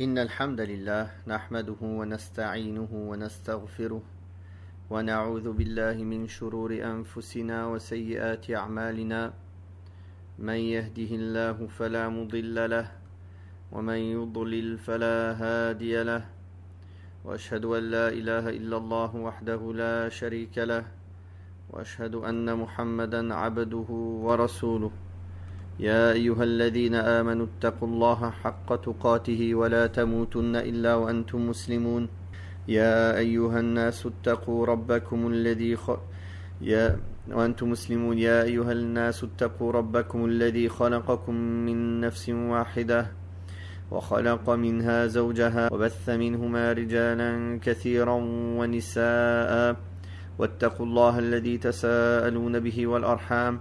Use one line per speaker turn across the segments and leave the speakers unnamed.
إن الحمد لله نحمده ونستعينه ونستغفره ونعوذ بالله من شرور أنفسنا وسيئات أعمالنا من يهده الله فلا مضل له ومن يضلل فلا هادي له وأشهد أن لا إله إلا الله وحده لا شريك له وأشهد أن محمدا عبده ورسوله يا أيها الذين آمنوا اتقوا الله حق تقاته ولا تموتن إلا وأنتم مسلمون يا أيها الناس اتقوا ربكم الذي خلقكم من نفس واحدة وخلق منها زوجها وبث منهما رجالا كثيرا ونساء واتقوا الله الذي تساءلون به والأرحام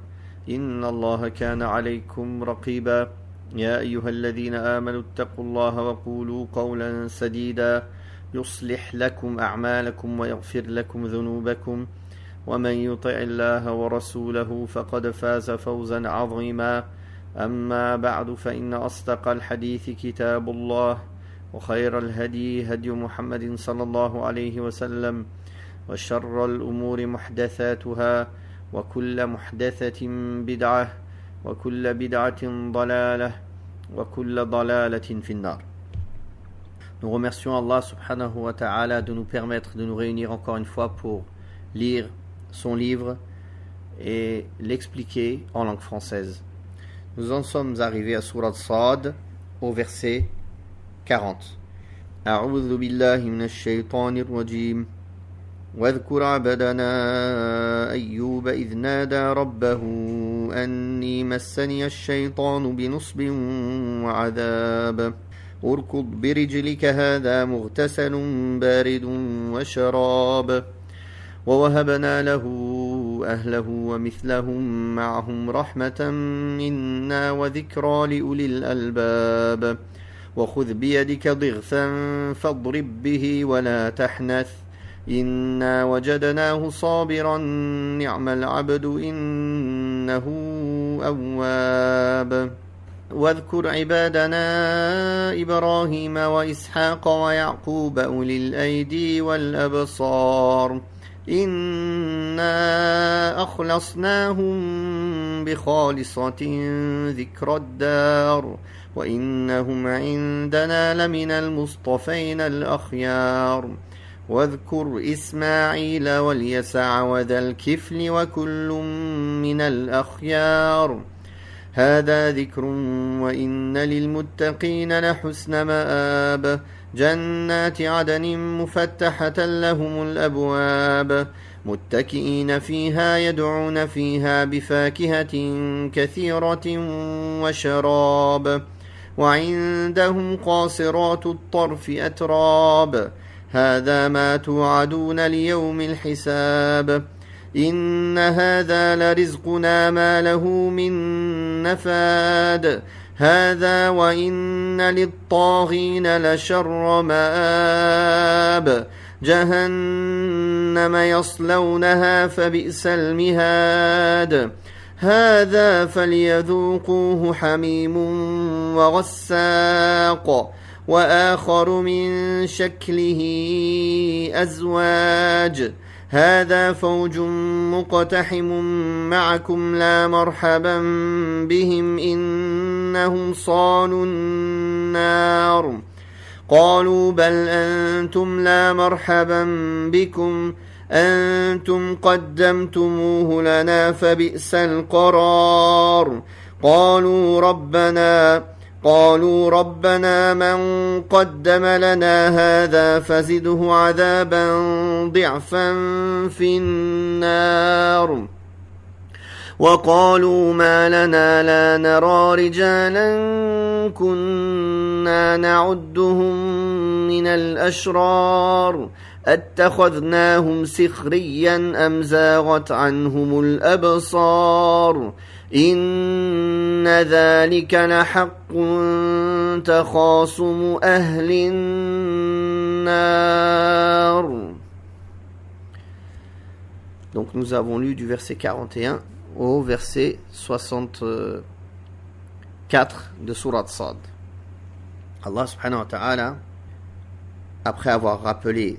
إن الله كان عليكم رقيبا يا أيها الذين آمنوا اتقوا الله وقولوا قولا سديدا يصلح لكم أعمالكم ويغفر لكم ذنوبكم ومن يطع الله ورسوله فقد فاز فوزا عظيما أما بعد فإن أصدق الحديث كتاب الله وخير الهدي هدي محمد صلى الله عليه وسلم وشر الأمور محدثاتها وكل محدثة بدعة وكل بدعة ضلالة وكل ضلالة في النار. Nous remercions Allah subhanahu wa ta'ala de nous permettre de nous réunir encore une fois pour lire son livre et l'expliquer en langue française. Nous en sommes arrivés à Surat Sad au verset 40. أعوذ بالله من الشيطان الرجيم واذكر عبدنا أيوب إذ نادى ربه أني مسني الشيطان بنصب وعذاب اركض برجلك هذا مغتسل بارد وشراب ووهبنا له أهله ومثلهم معهم رحمة منا وذكرى لأولي الألباب وخذ بيدك ضغثا فاضرب به ولا تحنث إنا وجدناه صابرا نعم العبد إنه أواب واذكر عبادنا إبراهيم وإسحاق ويعقوب أولي الأيدي والأبصار إنا أخلصناهم بخالصة ذكر الدار وإنهم عندنا لمن المصطفين الأخيار واذكر إسماعيل واليسع وذا الكفل وكل من الأخيار هذا ذكر وإن للمتقين لحسن مآب جنات عدن مفتحة لهم الأبواب متكئين فيها يدعون فيها بفاكهة كثيرة وشراب وعندهم قاصرات الطرف أتراب هذا ما توعدون ليوم الحساب إن هذا لرزقنا ما له من نفاد هذا وإن للطاغين لشر مآب جهنم يصلونها فبئس المهاد هذا فليذوقوه حميم وغساق وآخر من شكله أزواج هذا فوج مقتحم معكم لا مرحبا بهم إنهم صالوا النار قالوا بل أنتم لا مرحبا بكم أنتم قدمتموه لنا فبئس القرار قالوا ربنا من قدم لنا هذا فزده عذابا ضعفا في النار وقالوا ما لنا لا نرى رجالا كنا نعدهم من الأشرار اتخذناهم سخريا أم زاغت عنهم الأبصار إن ذلك لحق تخاصم أهل النار. Donc nous avons lu du verset 41 au verset 64 de Surat Sad. Allah subhanahu wa ta'ala, après avoir rappelé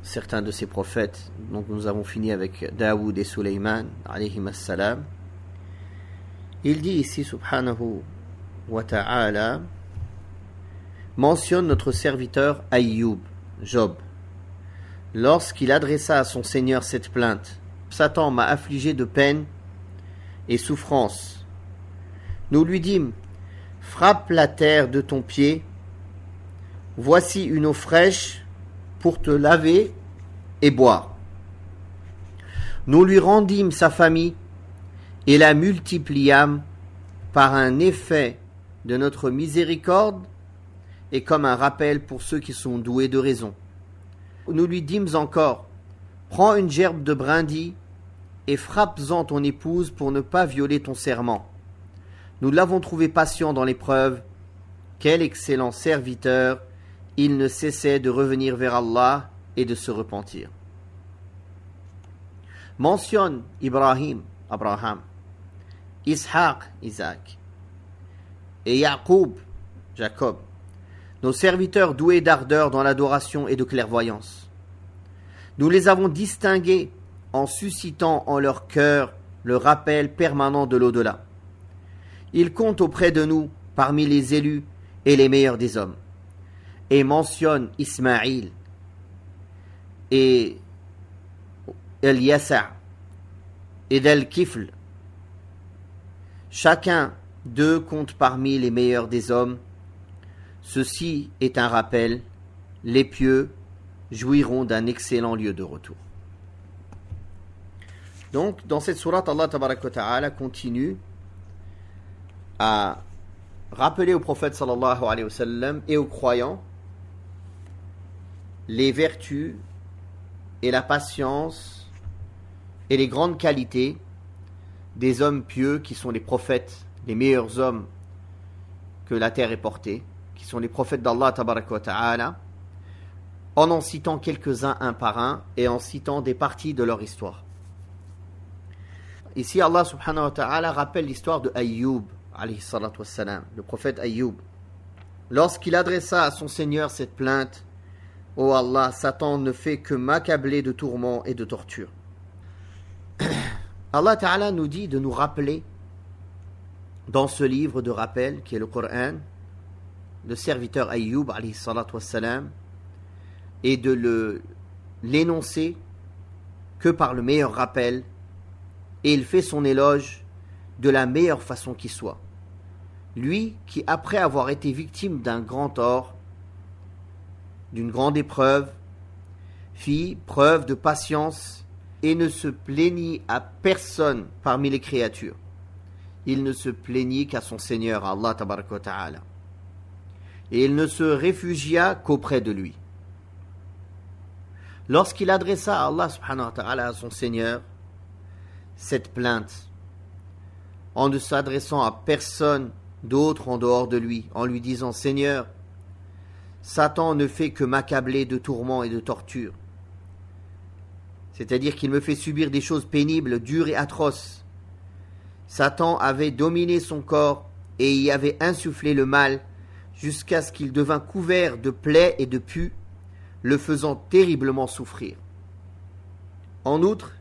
certains de ses prophètes, donc nous avons fini avec Daoud et Suleyman, alayhim as-salam, il dit ici, subhanahu wa ta'ala, mentionne notre serviteur Ayyub, Job. Lorsqu'il adressa à son Seigneur cette plainte, Satan m'a affligé de peine et souffrance. Nous lui dîmes, frappe la terre de ton pied, voici une eau fraîche pour te laver et boire. Nous lui rendîmes sa famille et la multipliâmes par un effet de notre miséricorde et comme un rappel pour ceux qui sont doués de raison. Nous lui dîmes encore, prends une gerbe de brindilles et frappe-en ton épouse pour ne pas violer ton serment. Nous l'avons trouvé patient dans l'épreuve. Quel excellent serviteur! Il ne cessait de revenir vers Allah et de se repentir. Mentionne Ibrahim, Abraham, Ishaq, Isaac, et Yaqub, Jacob, nos serviteurs doués d'ardeur dans l'adoration et de clairvoyance. Nous les avons distingués en suscitant en leur cœur le rappel permanent de l'au-delà. Ils comptent auprès de nous parmi les élus et les meilleurs des hommes. Et mentionne Ismaïl et El-Yasa et Del-Kifl. Chacun d'eux compte parmi les meilleurs des hommes. Ceci est un rappel, les pieux jouiront d'un excellent lieu de retour. Donc, dans cette sourate, Allah Tabaraka wa Ta'ala continue à rappeler au prophète sallallahu alayhi wa sallam et aux croyants les vertus et la patience et les grandes qualités des hommes pieux qui sont les prophètes, les meilleurs hommes que la terre ait portés, qui sont les prophètes d'Allah Tabaraka wa Ta'ala, en citant quelques-uns un par un et en citant des parties de leur histoire. Ici, Allah subhanahu wa ta'ala rappelle l'histoire de Ayyub, alayhi salatu wassalam, le prophète Ayyub. Lorsqu'il adressa à son Seigneur cette plainte, « Ô Allah, Satan ne fait que m'accabler de tourments et de tortures. » Allah ta'ala nous dit de nous rappeler, dans ce livre de rappel qui est le Coran, le serviteur Ayyub, alayhi salatu wassalam, et de l'énoncer que par le meilleur rappel, et il fait son éloge de la meilleure façon qui soit. Lui qui, après avoir été victime d'un grand tort, d'une grande épreuve, fit preuve de patience et ne se plaignit à personne parmi les créatures. Il ne se plaignit qu'à son Seigneur, Allah Tabaraka wa Ta'ala. Et il ne se réfugia qu'auprès de lui. Lorsqu'il adressa à Allah subhanahu wa ta'ala, à son Seigneur, cette plainte, en ne s'adressant à personne d'autre en dehors de lui, en lui disant « Seigneur, Satan ne fait que m'accabler de tourments et de tortures. » C'est-à-dire qu'il me fait subir des choses pénibles, dures et atroces. Satan avait dominé son corps et y avait insufflé le mal jusqu'à ce qu'il devint couvert de plaies et de pus, le faisant terriblement souffrir. En outre,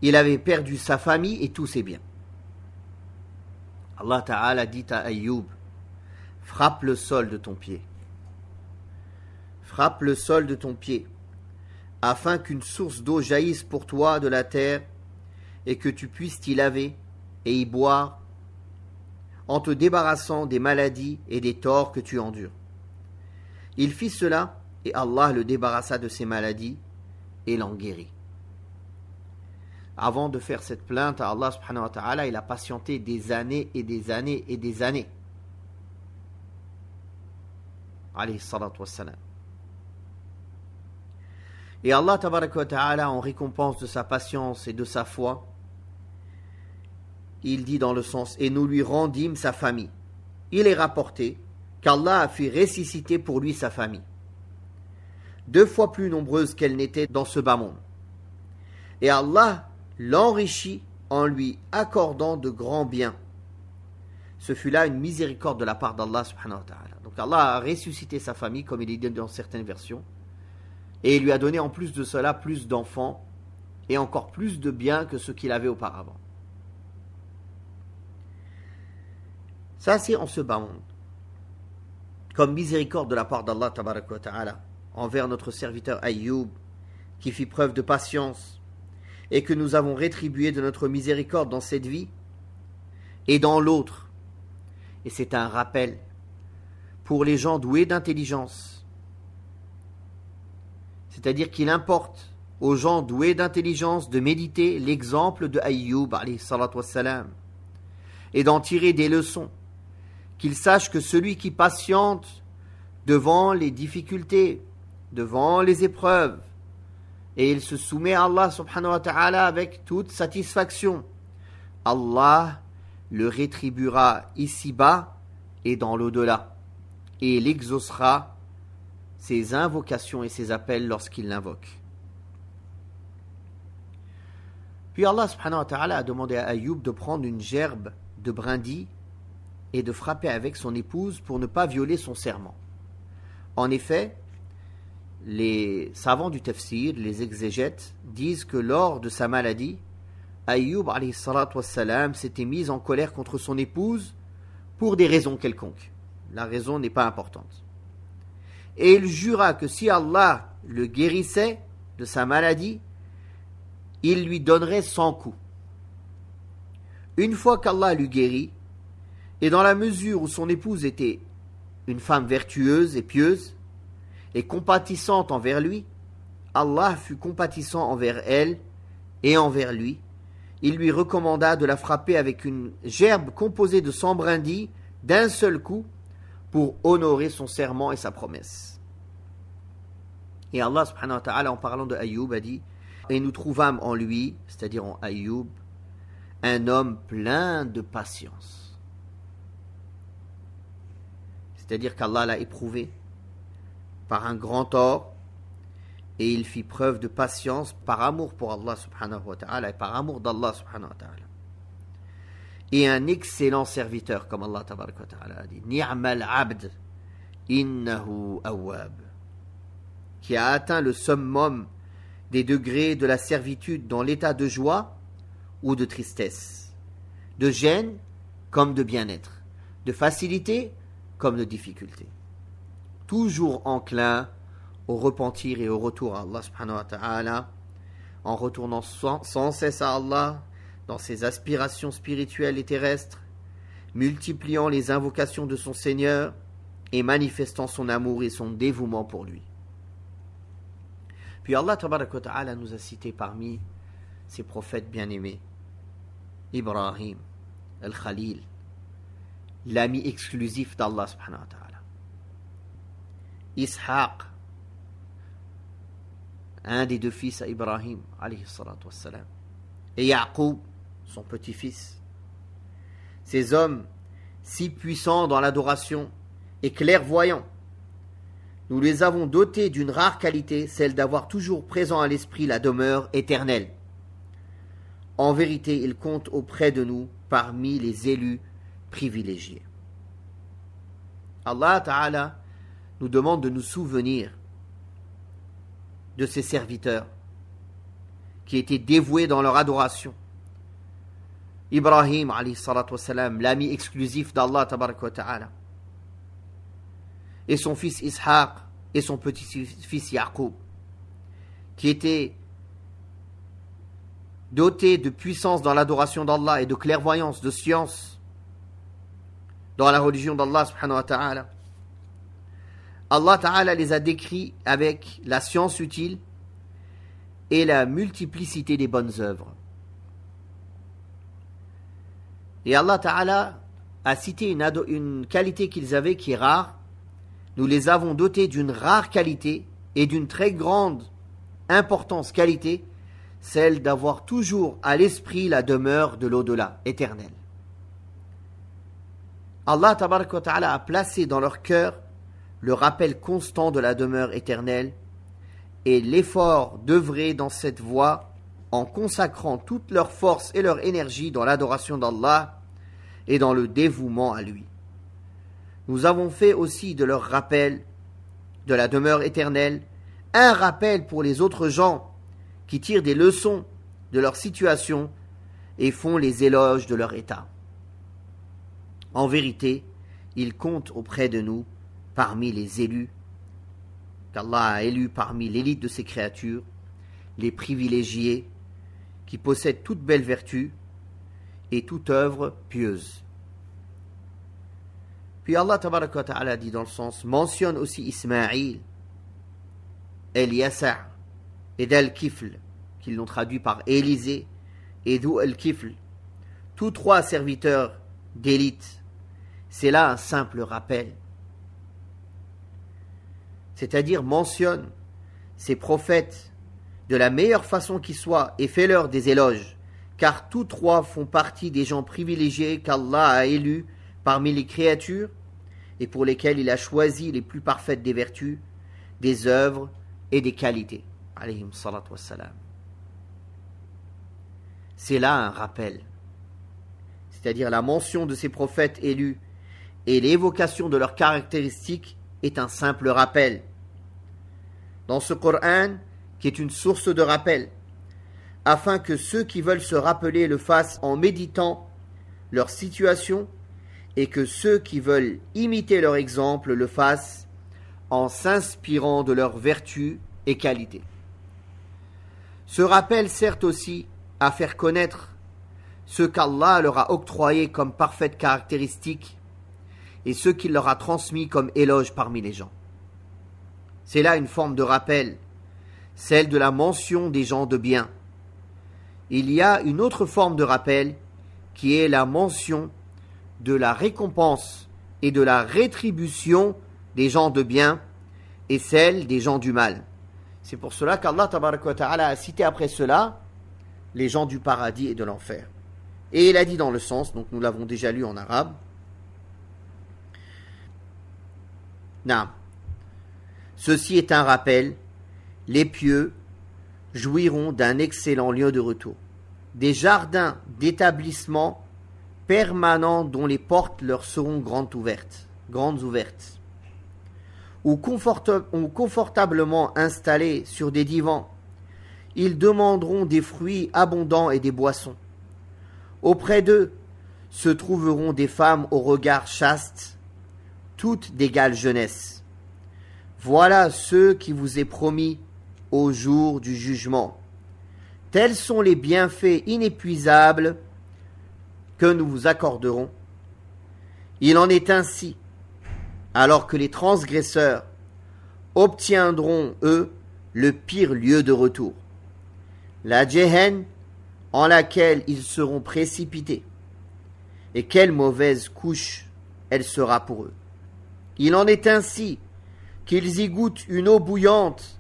il avait perdu sa famille et tous ses biens. Allah Ta'ala dit à Ayyub, frappe le sol de ton pied. Frappe le sol de ton pied, afin qu'une source d'eau jaillisse pour toi de la terre et que tu puisses t'y laver et y boire en te débarrassant des maladies et des torts que tu endures. Il fit cela et Allah le débarrassa de ses maladies et l'en guérit. Avant de faire cette plainte à Allah subhanahu wa ta'ala, il a patienté des années et des années et des années. Alayhi salatu wassalam. Et Allah tabaraka wa ta'ala, en récompense de sa patience et de sa foi, il dit dans le sens, et nous lui rendîmes sa famille. Il est rapporté qu'Allah a fait ressusciter pour lui sa famille, 2 fois plus nombreuse qu'elle n'était dans ce bas monde. Et Allah l'enrichit en lui accordant de grands biens. Ce fut là une miséricorde de la part d'Allah subhanahu wa ta'ala. Donc Donc Allah a ressuscité sa famille, comme il est dit dans certaines versions, et il lui a donné en plus de cela plus d'enfants et encore plus de biens que ce qu'il avait auparavant. Ça, c'est en ce bas monde. Comme miséricorde de la part d'Allah tabaraka wa ta'ala envers notre serviteur Ayyub, qui fit preuve de patience et que nous avons rétribué de notre miséricorde dans cette vie et dans l'autre. Et c'est un rappel pour les gens doués d'intelligence. C'est-à-dire qu'il importe aux gens doués d'intelligence de méditer l'exemple de Ayyub alayhi salatu wassalam et d'en tirer des leçons. Qu'ils sachent que celui qui patiente devant les difficultés, devant les épreuves, et il se soumet à Allah subhanahu wa ta'ala avec toute satisfaction, Allah le rétribuera ici-bas et dans l'au-delà, et il exaucera ses invocations et ses appels lorsqu'il l'invoque. Puis Allah subhanahu wa ta'ala a demandé à Ayyub de prendre une gerbe de brindilles et de frapper avec son épouse pour ne pas violer son serment. En effet, les savants du tafsir, les exégètes, disent que lors de sa maladie, Ayyub alayhi salatu wassalam s'était mis en colère contre son épouse pour des raisons quelconques. La raison n'est pas importante. Et il jura que si Allah le guérissait de sa maladie, il lui donnerait 100 coups. Une fois qu'Allah l'eut guéri, et dans la mesure où son épouse était une femme vertueuse et pieuse, et compatissante envers lui, Allah fut compatissant envers elle et envers lui. Il lui recommanda de la frapper avec une gerbe composée de 100 brindilles d'un seul coup pour honorer son serment et sa promesse. Et Allah subhanahu wa ta'ala, en parlant de Ayyub, a dit « Et nous trouvâmes en lui, c'est-à-dire en Ayyub, un homme plein de patience. » C'est-à-dire qu'Allah l'a éprouvé par un grand tort et il fit preuve de patience par amour pour Allah subhanahu wa ta'ala et par amour d'Allah subhanahu wa ta'ala. Et un excellent serviteur, comme Allah tabaraka wa ta'ala a dit, Ni'mal abd innahu awwab, qui a atteint le summum des degrés de la servitude dans l'état de joie ou de tristesse, de gêne comme de bien-être, de facilité comme de difficulté. Toujours enclin au repentir et au retour à Allah subhanahu wa ta'ala, en retournant sans cesse à Allah dans ses aspirations spirituelles et terrestres, multipliant les invocations de son Seigneur et manifestant son amour et son dévouement pour lui. Puis Allah tabaraka wa ta'ala nous a cité parmi ses prophètes bien-aimés Ibrahim, Al-Khalil, l'ami exclusif d'Allah subhanahu wa ta'ala, Ishaq, un des deux fils à Ibrahim alayhi salatu wassalam, et Yaqub, son petit-fils. Ces hommes si puissants dans l'adoration et clairvoyants, nous les avons dotés d'une rare qualité, celle d'avoir toujours présent à l'esprit la demeure éternelle. En vérité, ils comptent auprès de nous parmi les élus privilégiés. Allah Ta'ala nous demande de nous souvenir de ses serviteurs qui étaient dévoués dans leur adoration. Ibrahim alayhi salatu wassalam, l'ami exclusif d'Allah tabaraka wa ta'ala, et son fils Ishaq et son petit-fils Yaqub, qui étaient dotés de puissance dans l'adoration d'Allah et de clairvoyance, de science dans la religion d'Allah subhanahu wa ta'ala. Allah ta'ala les a décrits avec la science utile et la multiplicité des bonnes œuvres. Et Allah ta'ala a cité une qualité qu'ils avaient qui est rare. Nous les avons dotés d'une rare qualité et d'une très grande importance qualité, celle d'avoir toujours à l'esprit la demeure de l'au-delà, éternelle. Allah tabaraka wa ta'ala a placé dans leur cœur le rappel constant de la demeure éternelle et l'effort d'œuvrer dans cette voie en consacrant toute leur force et leur énergie dans l'adoration d'Allah et dans le dévouement à lui. nous avons fait aussi de leur rappel de la demeure éternelle un rappel pour les autres gens qui tirent des leçons de leur situation et font les éloges de leur état. En vérité, ils comptent auprès de nous parmi les élus qu'Allah a élus parmi l'élite de ses créatures, les privilégiés qui possèdent toute belle vertu et toute œuvre pieuse. Puis Allah tabaraka wa ta'ala dit dans le sens, mentionne aussi Ismaïl, El-Yasa' et Dal-Kifl, qu'ils l'ont traduit par Élisée, et Dou el-Kifl, tous trois serviteurs d'élite. C'est là un simple rappel. C'est-à-dire mentionne ces prophètes de la meilleure façon qui soit et fais-leur des éloges, car tous trois font partie des gens privilégiés qu'Allah a élus parmi les créatures et pour lesquels il a choisi les plus parfaites des vertus, des œuvres et des qualités. Alayhim salatu wassalam. C'est là un rappel, c'est-à-dire la mention de ces prophètes élus et l'évocation de leurs caractéristiques est un simple rappel. Dans ce Coran, qui est une source de rappel, afin que ceux qui veulent se rappeler le fassent en méditant leur situation et que ceux qui veulent imiter leur exemple le fassent en s'inspirant de leurs vertus et qualités. Ce rappel sert aussi à faire connaître ce qu'Allah leur a octroyé comme parfaites caractéristiques et ce qu'il leur a transmis comme éloge parmi les gens. C'est là une forme de rappel, celle de la mention des gens de bien. Il y a une autre forme de rappel qui est la mention de la récompense et de la rétribution des gens de bien et celle des gens du mal. C'est pour cela qu'Allah tabaraka wa ta'ala a cité après cela les gens du paradis et de l'enfer. Et il a dit dans le sens, donc nous l'avons déjà lu en arabe, Naam. Ceci est un rappel, les pieux jouiront d'un excellent lieu de retour, des jardins d'établissement permanents dont les portes leur seront grandes ouvertes, ou confortablement installés sur des divans. Ils demanderont des fruits abondants et des boissons. Auprès d'eux se trouveront des femmes au regard chaste, toutes d'égale jeunesse. Voilà ce qui vous est promis au jour du jugement. Tels sont les bienfaits inépuisables que nous vous accorderons. Il en est ainsi, alors que les transgresseurs obtiendront, eux, le pire lieu de retour, la Jehen, en laquelle ils seront précipités. Et quelle mauvaise couche elle sera pour eux. Il en est ainsi qu'ils y goûtent une eau bouillante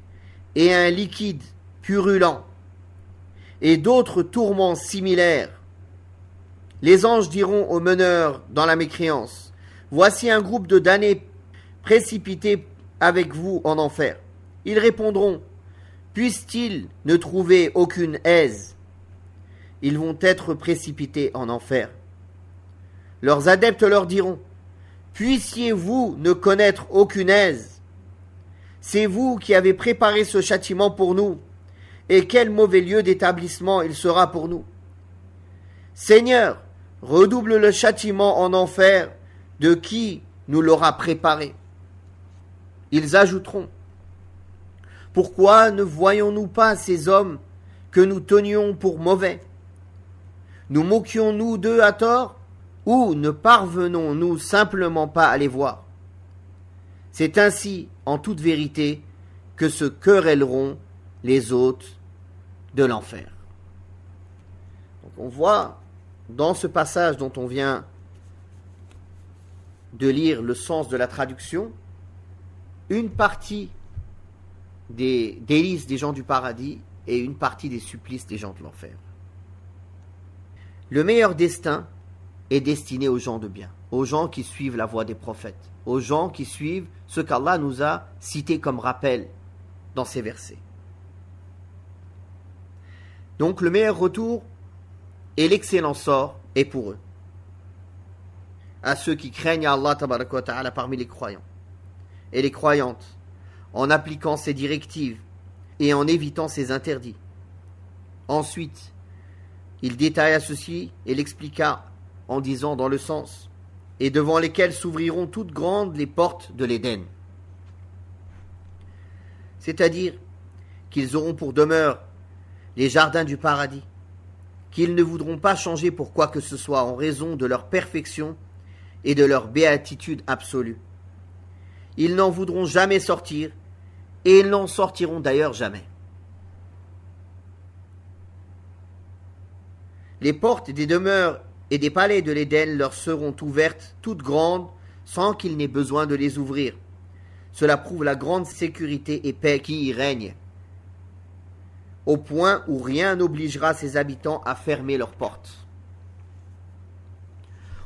et un liquide purulent, et d'autres tourments similaires. Les anges diront aux meneurs dans la mécréance, voici un groupe de damnés précipités avec vous en enfer. Ils répondront, puissent-ils ne trouver aucune aise? Ils vont être précipités en enfer. Leurs adeptes leur diront, puissiez-vous ne connaître aucune aise? C'est vous qui avez préparé ce châtiment pour nous, et quel mauvais lieu d'établissement il sera pour nous. Seigneur, redouble le châtiment en enfer de qui nous l'aura préparé. Ils ajouteront, pourquoi ne voyons-nous pas ces hommes que nous tenions pour mauvais? Nous moquions-nous d'eux à tort, ou ne parvenons-nous simplement pas à les voir? C'est ainsi, en toute vérité, que se querelleront les hôtes de l'enfer. Donc on voit dans ce passage dont on vient de lire le sens de la traduction, une partie des délices des gens du paradis et une partie des supplices des gens de l'enfer. Le meilleur destin est destiné aux gens de bien, aux gens qui suivent la voie des prophètes, aux gens qui suivent ce qu'Allah nous a cité comme rappel dans ces versets. Donc le meilleur retour et l'excellent sort est pour eux. à ceux qui craignent Allah tabaraka wa ta'ala parmi les croyants et les croyantes, en appliquant ses directives et en évitant ses interdits. Ensuite, il détailla ceci et l'expliqua en disant dans le sens « et devant lesquels s'ouvriront toutes grandes les portes de l'Éden ». C'est-à-dire qu'ils auront pour demeure les jardins du paradis, qu'ils ne voudront pas changer pour quoi que ce soit en raison de leur perfection et de leur béatitude absolue. Ils n'en voudront jamais sortir, et ils n'en sortiront d'ailleurs jamais. Les portes des demeures et des palais de l'Éden leur seront ouvertes toutes grandes, sans qu'il n'ait besoin de les ouvrir. Cela prouve la grande sécurité et paix qui y règne, au point où rien n'obligera ses habitants à fermer leurs portes.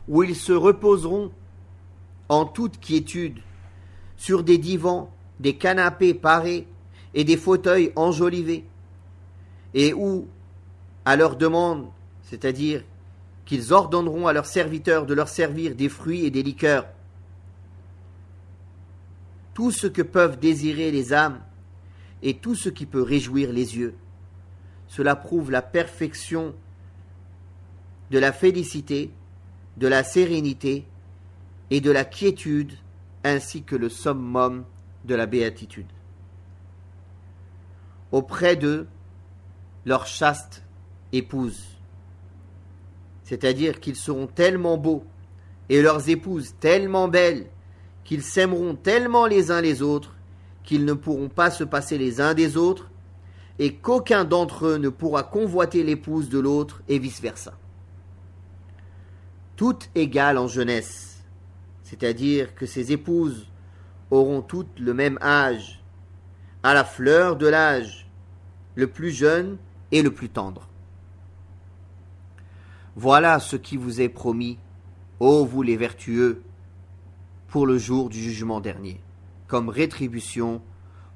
Où ils se reposeront en toute quiétude, sur des divans, des canapés parés et des fauteuils enjolivés, et où, à leur demande, c'est-à-dire qu'ils ordonneront à leurs serviteurs de leur servir des fruits et des liqueurs, tout ce que peuvent désirer les âmes et tout ce qui peut réjouir les yeux. Cela prouve la perfection de la félicité, de la sérénité et de la quiétude, ainsi que le summum de la béatitude. Auprès d'eux, leur chaste épouse, c'est-à-dire qu'ils seront tellement beaux et leurs épouses tellement belles qu'ils s'aimeront tellement les uns les autres qu'ils ne pourront pas se passer les uns des autres et qu'aucun d'entre eux ne pourra convoiter l'épouse de l'autre et vice-versa. Toutes égales en jeunesse, c'est-à-dire que ces épouses auront toutes le même âge, à la fleur de l'âge, le plus jeune et le plus tendre. Voilà ce qui vous est promis, ô vous les vertueux, pour le jour du jugement dernier, comme rétribution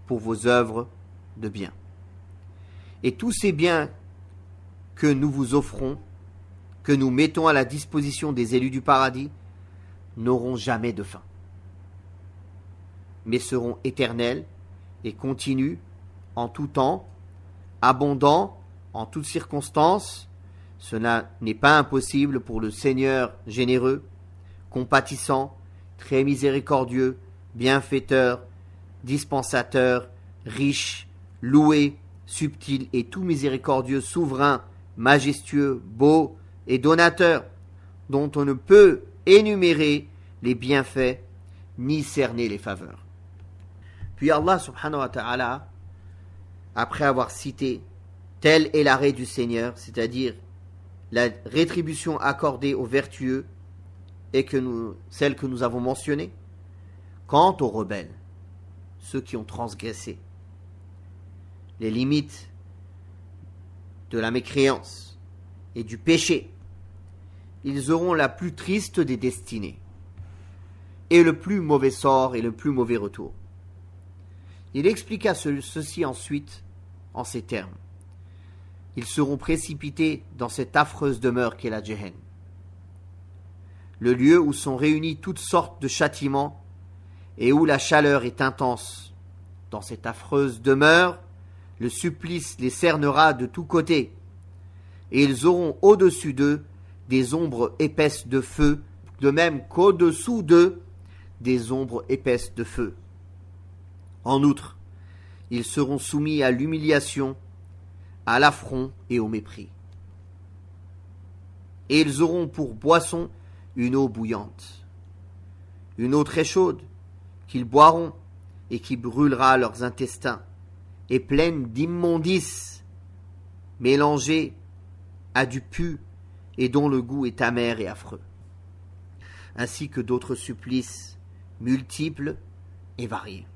pour vos œuvres de bien. Et tous ces biens que nous vous offrons, que nous mettons à la disposition des élus du paradis, n'auront jamais de fin, mais seront éternels et continus en tout temps, abondants en toutes circonstances. Cela n'est pas impossible pour le Seigneur généreux, compatissant, très miséricordieux, bienfaiteur, dispensateur, riche, loué, subtil et tout miséricordieux, souverain, majestueux, beau et donateur, dont on ne peut énumérer les bienfaits ni cerner les faveurs. Puis Allah subhanahu wa ta'ala, après avoir cité tel est l'arrêt du Seigneur, c'est-à-dire la rétribution accordée aux vertueux et celle que nous avons mentionnée, quant aux rebelles, ceux qui ont transgressé les limites de la mécréance et du péché, ils auront la plus triste des destinées et le plus mauvais sort et le plus mauvais retour. Il expliqua ceci ensuite en ces termes. Ils seront précipités dans cette affreuse demeure qu'est la Jahannam, le lieu où sont réunis toutes sortes de châtiments et où la chaleur est intense. Dans cette affreuse demeure, le supplice les cernera de tous côtés, et ils auront au-dessus d'eux des ombres épaisses de feu, de même qu'au-dessous d'eux des ombres épaisses de feu. En outre, ils seront soumis à l'humiliation, à l'affront et au mépris. Et ils auront pour boisson une eau bouillante, une eau très chaude, qu'ils boiront et qui brûlera leurs intestins, et pleine d'immondices, mélangée à du pu et dont le goût est amer et affreux, ainsi que d'autres supplices multiples et variés,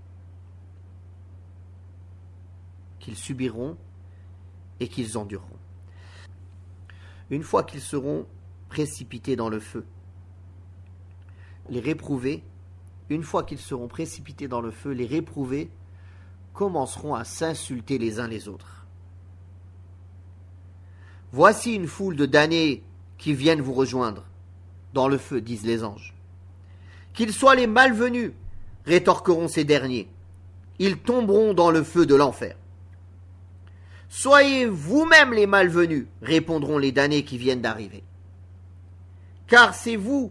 qu'ils subiront et qu'ils endureront. Une fois qu'ils seront précipités dans le feu, les réprouvés, une fois qu'ils seront précipités dans le feu, les réprouvés commenceront à s'insulter les uns les autres. Voici une foule de damnés qui viennent vous rejoindre dans le feu, disent les anges. qu'ils soient les malvenus, rétorqueront ces derniers. Ils tomberont dans le feu de l'enfer. Soyez vous-même les malvenus, répondront les damnés qui viennent d'arriver. Car c'est vous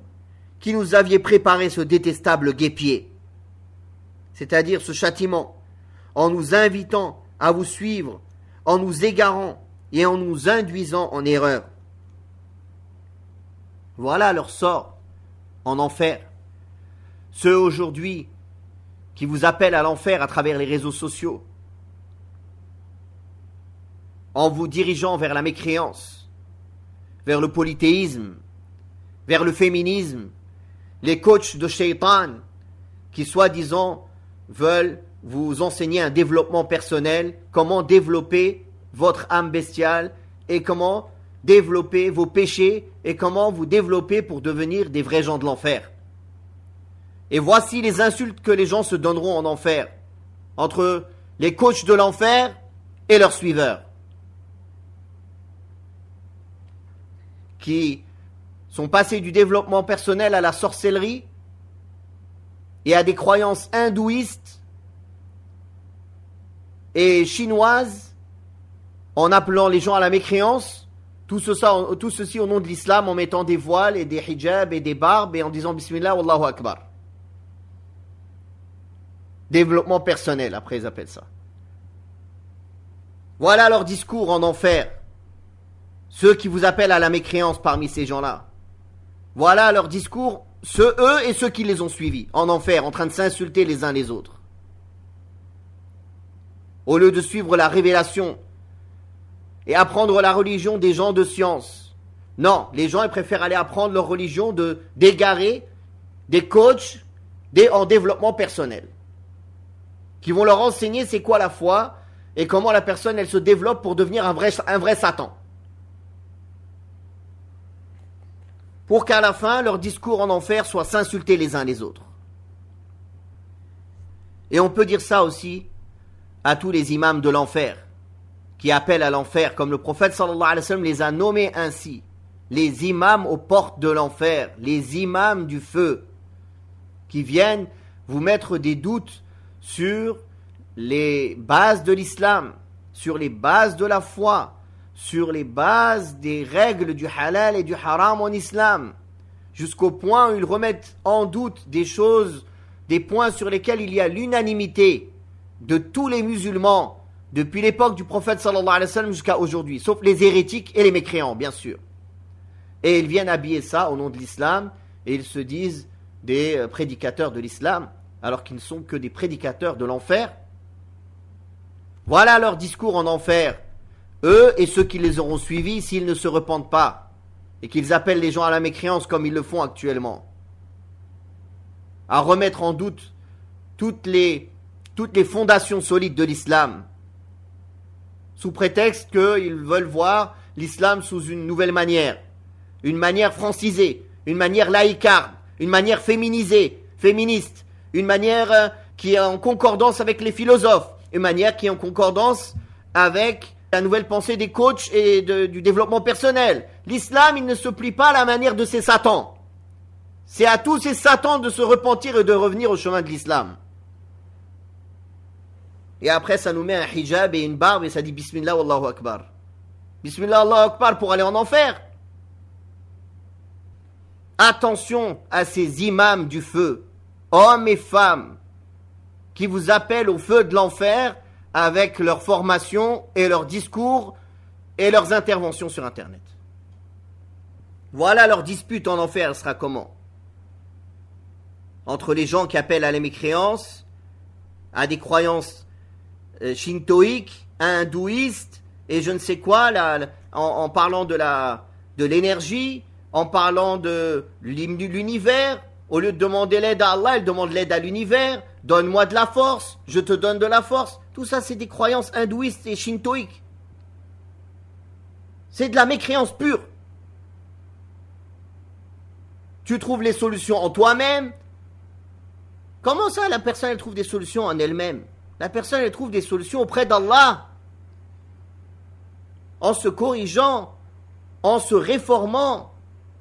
qui nous aviez préparé ce détestable guêpier, c'est-à-dire ce châtiment, en nous invitant à vous suivre, en nous égarant et en nous induisant en erreur. Voilà leur sort en enfer. Ceux aujourd'hui qui vous appellent à l'enfer à travers les réseaux sociaux, en vous dirigeant vers la mécréance, vers le polythéisme, vers le féminisme, les coachs de shaitan qui soi-disant veulent vous enseigner un développement personnel, comment développer votre âme bestiale et comment développer vos péchés et comment vous développer pour devenir des vrais gens de l'enfer. Et voici les insultes que les gens se donneront en enfer, entre les coachs de l'enfer et leurs suiveurs, qui sont passés du développement personnel à la sorcellerie et à des croyances hindouistes et chinoises, en appelant les gens à la mécréance, tout ceci au nom de l'islam, en mettant des voiles et des hijabs et des barbes et en disant Bismillah, Wallahu Akbar. Développement personnel, après ils appellent ça. Voilà leur discours en enfer. Ceux qui vous appellent à la mécréance parmi ces gens-là. Voilà leur discours, eux et ceux qui les ont suivis, en enfer, en train de s'insulter les uns les autres. Au lieu de suivre la révélation et apprendre la religion des gens de science. Non, les gens ils préfèrent aller apprendre leur religion d'égarés, des coachs en développement personnel, qui vont leur enseigner c'est quoi la foi et comment la personne elle se développe pour devenir un vrai Satan. Pour qu'à la fin, leur discours en enfer soit s'insulter les uns les autres. Et on peut dire ça aussi à tous les imams de l'enfer, qui appellent à l'enfer, comme le prophète sallallahu alayhi wa sallam les a nommés ainsi. Les imams aux portes de l'enfer, les imams du feu, qui viennent vous mettre des doutes sur les bases de l'islam, sur les bases de la foi, sur les bases des règles du halal et du haram en islam, jusqu'au point où ils remettent en doute des choses, des points sur lesquels il y a l'unanimité de tous les musulmans, depuis l'époque du prophète sallallahu alayhi wa sallam jusqu'à aujourd'hui, sauf les hérétiques et les mécréants, bien sûr. Et ils viennent habiller ça au nom de l'islam, et ils se disent des prédicateurs de l'islam, alors qu'ils ne sont que des prédicateurs de l'enfer. Voilà leur discours en enfer. Eux et ceux qui les auront suivis s'ils ne se repentent pas et qu'ils appellent les gens à la mécréance comme ils le font actuellement, à remettre en doute toutes les fondations solides de l'islam sous prétexte qu'ils veulent voir l'islam sous une nouvelle manière, une manière francisée, une manière laïcarde, une manière féministe, une manière qui est en concordance avec les philosophes, une manière qui est en concordance avec la nouvelle pensée des coachs et du développement personnel. L'islam, il ne se plie pas à la manière de ces satans. C'est à tous ces satans de se repentir et de revenir au chemin de l'islam. Et après, ça nous met un hijab et une barbe et ça dit Bismillah Wallahu Akbar. Bismillah Allahu Akbar pour aller en enfer. Attention à ces imams du feu, hommes et femmes, qui vous appellent au feu de l'enfer avec leur formation et leurs discours et leurs interventions sur Internet. Voilà leur dispute en enfer, elle sera comment? Entre les gens qui appellent à la mécréance, à des croyances shintoïques, hindouistes, et je ne sais quoi, en parlant de l'énergie, en parlant de l'univers. Au lieu de demander l'aide à Allah, elle demande l'aide à l'univers. Donne-moi de la force, je te donne de la force. Tout ça, c'est des croyances hindouistes et shintoïques. C'est de la mécréance pure. Tu trouves les solutions en toi-même. Comment ça, la personne, elle trouve des solutions en elle-même? La personne, elle trouve des solutions auprès d'Allah. En se corrigeant, en se réformant,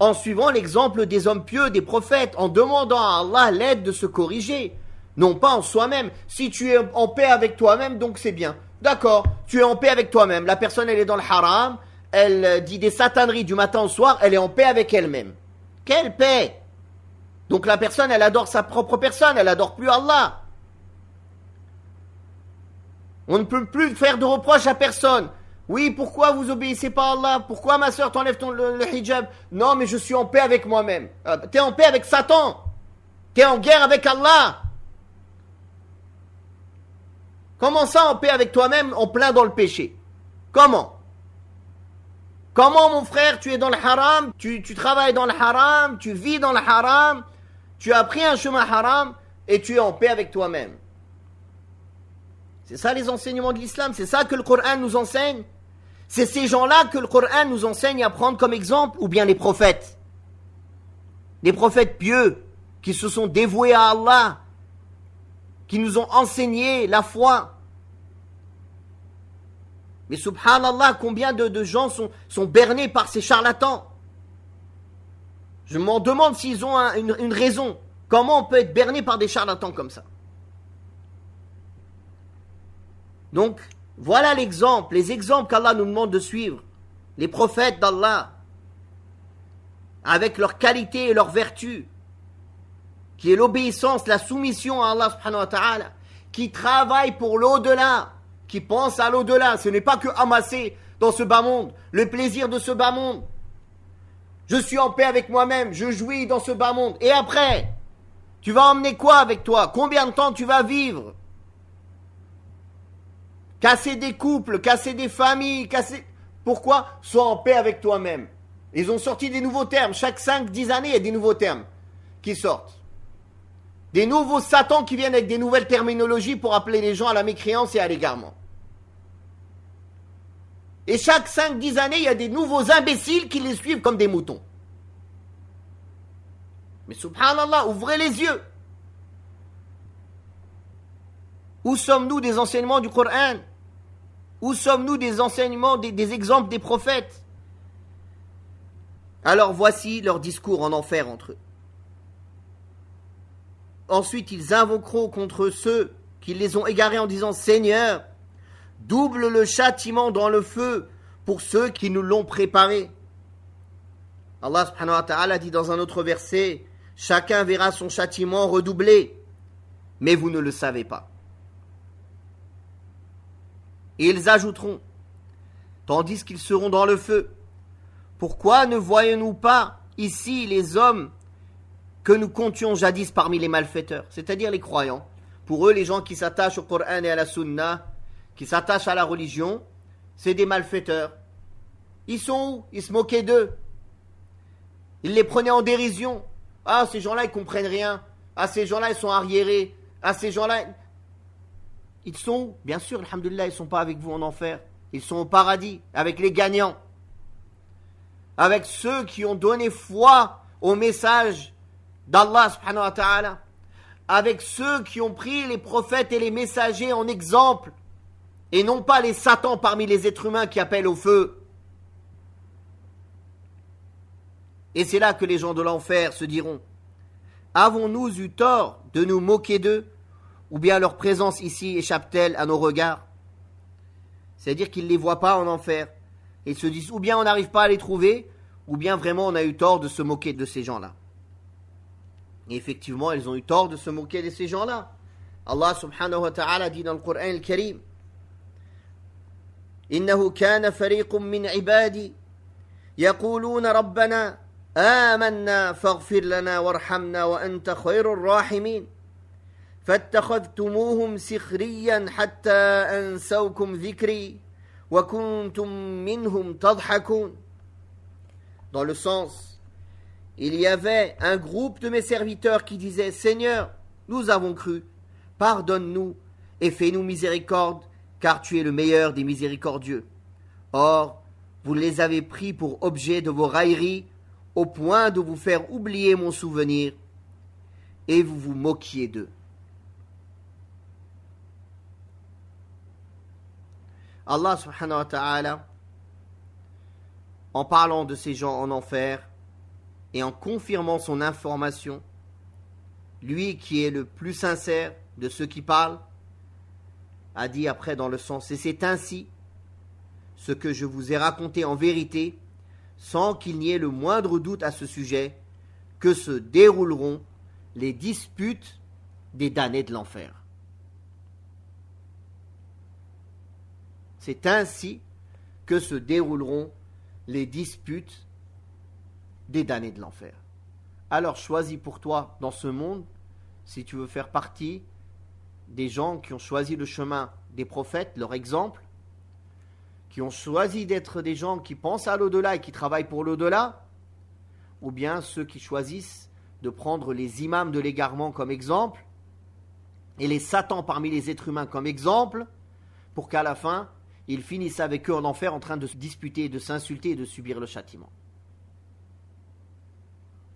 en suivant l'exemple des hommes pieux, des prophètes, en demandant à Allah l'aide de se corriger, non pas en soi-même. Si tu es en paix avec toi-même, donc c'est bien. D'accord, tu es en paix avec toi-même, la personne elle est dans le haram, elle dit des sataneries du matin au soir, elle est en paix avec elle-même. Quelle paix! Donc la personne, elle adore sa propre personne, elle adore plus Allah. On ne peut plus faire de reproches à personne. Oui, pourquoi vous obéissez pas à Allah? Pourquoi ma soeur t'enlève le hijab? Non, mais je suis en paix avec moi-même. T'es en paix avec Satan. T'es en guerre avec Allah. Comment ça, en paix avec toi-même, en plein dans le péché? Comment? Comment, mon frère, tu es dans le haram, tu travailles dans le haram, tu vis dans le haram, tu as pris un chemin haram et tu es en paix avec toi-même? C'est ça les enseignements de l'islam, c'est ça que le Coran nous enseigne. C'est ces gens-là que le Coran nous enseigne à prendre comme exemple, ou bien les prophètes. Les prophètes pieux qui se sont dévoués à Allah, qui nous ont enseigné la foi. Mais subhanallah, combien de gens sont bernés par ces charlatans? Je m'en demande s'ils ont une raison. Comment on peut être berné par des charlatans comme ça? Donc, voilà l'exemple, les exemples qu'Allah nous demande de suivre. Les prophètes d'Allah, avec leurs qualités et leurs vertus, qui est l'obéissance, la soumission à Allah subhanahu wa ta'ala, qui travaillent pour l'au-delà, qui pensent à l'au-delà. Ce n'est pas que amasser dans ce bas monde, le plaisir de ce bas monde. Je suis en paix avec moi-même, je jouis dans ce bas monde. Et après, tu vas emmener quoi avec toi? Combien de temps tu vas vivre? Casser des couples, casser des familles, casser... Pourquoi? Sois en paix avec toi-même. Ils ont sorti des nouveaux termes. Chaque 5-10 années, il y a des nouveaux termes qui sortent. Des nouveaux satans qui viennent avec des nouvelles terminologies pour appeler les gens à la mécréance et à l'égarement. Et chaque 5-10 années, il y a des nouveaux imbéciles qui les suivent comme des moutons. Mais subhanallah, ouvrez les yeux. Où sommes-nous des enseignements du Coran? Où sommes-nous des enseignements, des exemples des prophètes? Alors voici leur discours en enfer entre eux. Ensuite, ils invoqueront contre ceux qui les ont égarés en disant: Seigneur, double le châtiment dans le feu pour ceux qui nous l'ont préparé. Allah subhanahu wa ta'ala dit dans un autre verset: chacun verra son châtiment redoublé, mais vous ne le savez pas. Et ils ajouteront, tandis qu'ils seront dans le feu: pourquoi ne voyons-nous pas ici les hommes que nous comptions jadis parmi les malfaiteurs, c'est-à-dire les croyants? Pour eux, les gens qui s'attachent au Coran et à la Sunna, qui s'attachent à la religion, c'est des malfaiteurs. Ils sont où? Ils se moquaient d'eux. Ils les prenaient en dérision. Ah, ces gens-là, ils comprennent rien. Ah, ces gens-là, ils sont arriérés. Ah, ces gens-là... Ils sont où? Bien sûr, alhamdoulilah, ils ne sont pas avec vous en enfer. Ils sont au paradis, avec les gagnants. Avec ceux qui ont donné foi au message d'Allah subhanahu wa ta'ala. Avec ceux qui ont pris les prophètes et les messagers en exemple. Et non pas les satans parmi les êtres humains qui appellent au feu. Et c'est là que les gens de l'enfer se diront: avons-nous eu tort de nous moquer d'eux, ou bien leur présence ici échappe-t-elle à nos regards? C'est-à-dire qu'ils ne les voient pas en enfer. Et ils se disent, ou bien on n'arrive pas à les trouver, ou bien vraiment on a eu tort de se moquer de ces gens-là. Et effectivement, ils ont eu tort de se moquer de ces gens-là. Allah subhanahu wa ta'ala dit dans le Coran al-Karim: إنه كان فريق من عبادي يقولون ربنا آمنا فاغفر لنا وارحمنا وأنت خير الراحمين فاتخذتموهم سخريا حتى أنسوكم ذكري وكنتم منهم تضحكون. Dans le sens, il y avait un groupe de mes serviteurs qui disaient: Seigneur, nous avons cru, pardonne-nous et fais-nous miséricorde, car tu es le meilleur des miséricordieux. Or, vous les avez pris pour objet de vos railleries, au point de vous faire oublier mon souvenir, et vous vous moquiez d'eux. Allah subhanahu wa ta'ala, en parlant de ces gens en enfer, et en confirmant son information, lui qui est le plus sincère de ceux qui parlent, a dit après dans le sens, et c'est ainsi ce que je vous ai raconté en vérité, sans qu'il n'y ait le moindre doute à ce sujet, que se dérouleront les disputes des damnés de l'enfer. C'est ainsi que se dérouleront les disputes des damnés de l'enfer. Alors choisis pour toi dans ce monde, si tu veux faire partie des gens qui ont choisi le chemin des prophètes, leur exemple, qui ont choisi d'être des gens qui pensent à l'au-delà et qui travaillent pour l'au-delà, ou bien ceux qui choisissent de prendre les imams de l'égarement comme exemple et les satans parmi les êtres humains comme exemple, pour qu'à la fin, ils finissent avec eux en enfer en train de se disputer, de s'insulter et de subir le châtiment.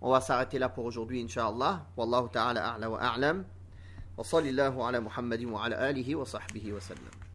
On va s'arrêter là pour aujourd'hui, Inch'Allah. Wallahu ta'ala a'la wa a'lam. Wa sallallahu ala Muhammadin wa ala alihi wa sahbihi wa sallam.